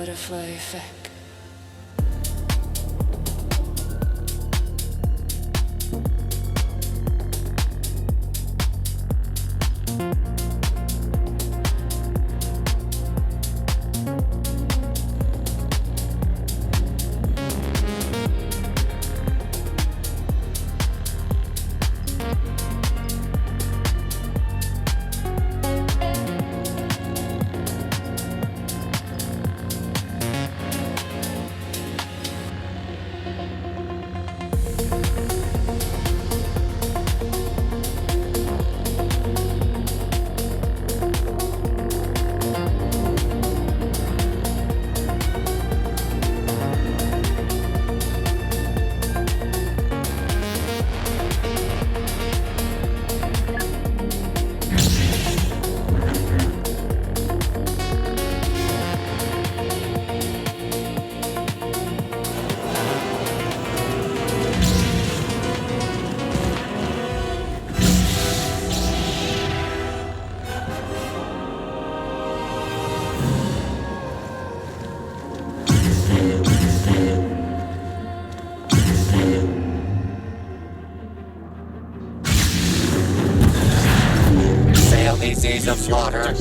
butterfly effect. Seas of slaughter.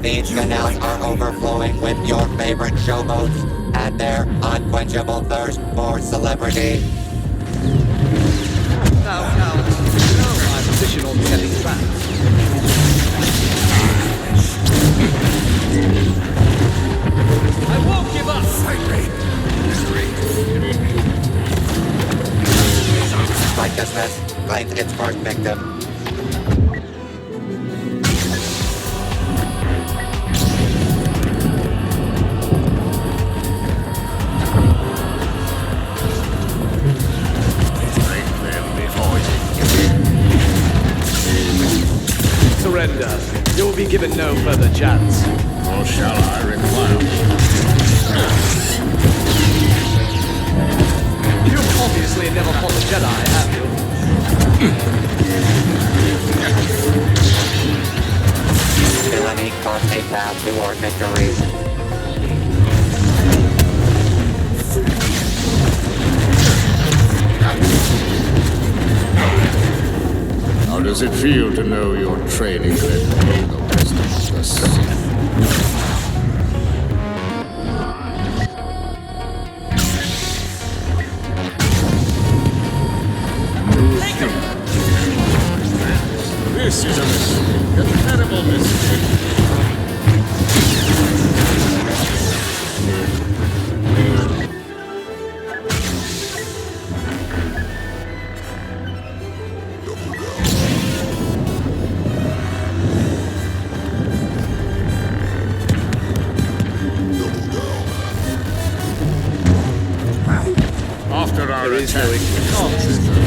These canals are overflowing with your favorite showboats and their unquenchable thirst for celebrity. Now, you know my position on setting traps. I won't give up! Like this mess claims its first victim. Surrender. You will be given no further chance. Or shall I require? You've obviously never fought a Jedi, have you? Villainy caused a path toward victory. How does it feel to know your training led to the wisdom of the Sith? This is a mistake, a terrible mistake. After our attack,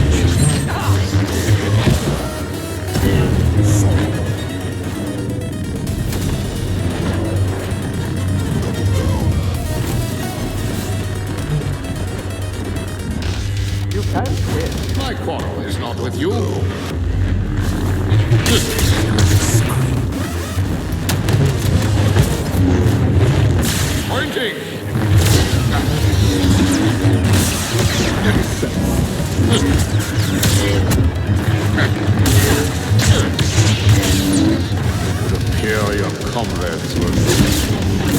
You can't win. my quarrel is not with you. Pointing! It would appear your comrades were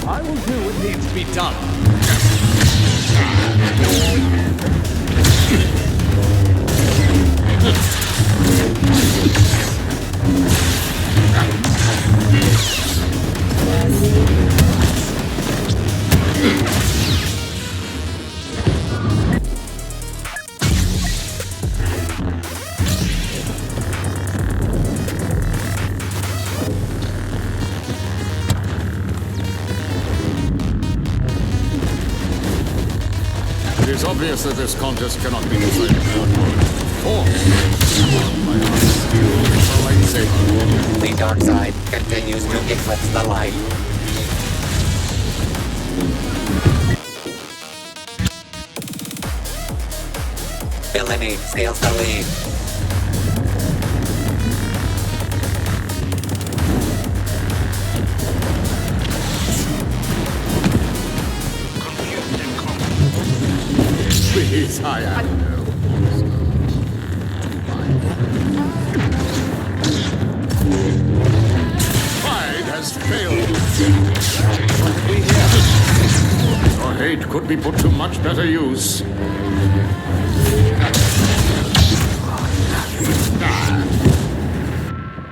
I will do what needs to be done. It is obvious that this contest cannot be decided by force. eclipse the light. Villainy steals the lead. Please, I am no monster. Pride has failed. Your hate could be put to much better use.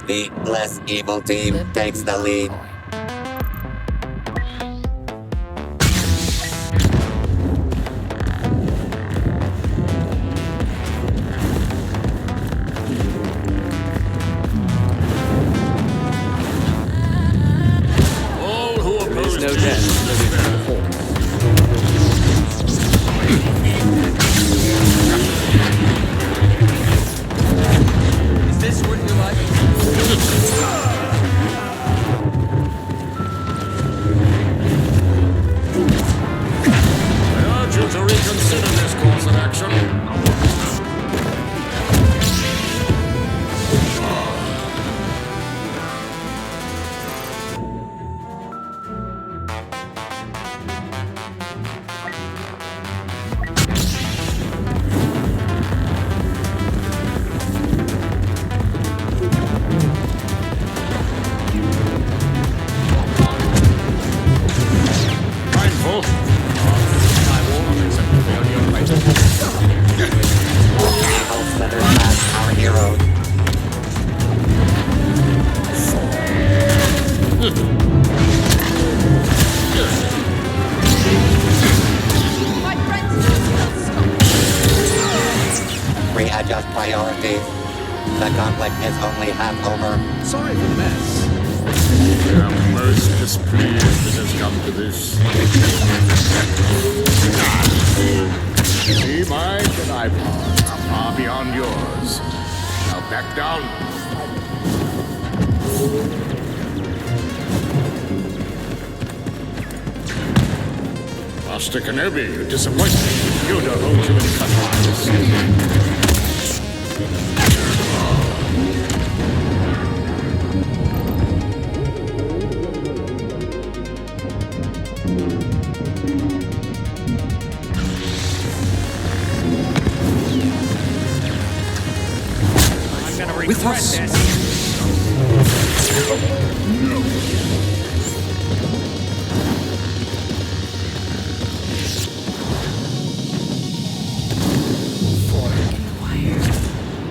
The less evil team takes the lead. All who oppose No me death. Is this what you like? I urge you to reconsider this course of action. Mindful. Evil slithers past our heroes. My friends will stop. Readjust priorities. The conflict is only half over. Sorry for the mess. I am most displeased it has come to this. See, my Jedi powers are far beyond yours. Now back down. Master Kenobi, you disappoint me. Yoda holds you in custody. I'm gonna regret this.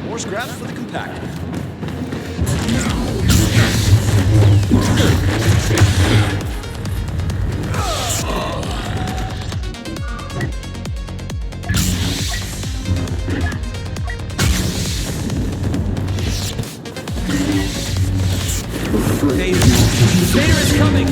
More scraps for the compactor. Vader is coming!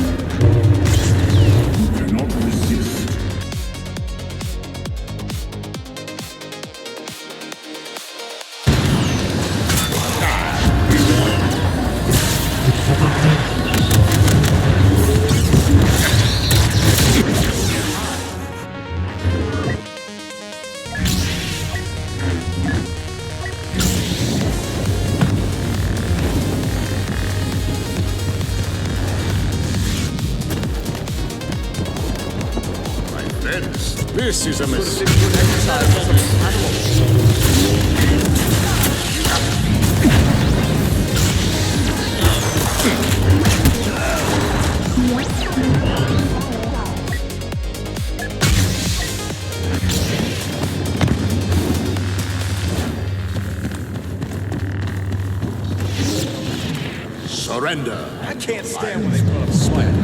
This is a mistake. Surrender. I can't stand when they put up sweat.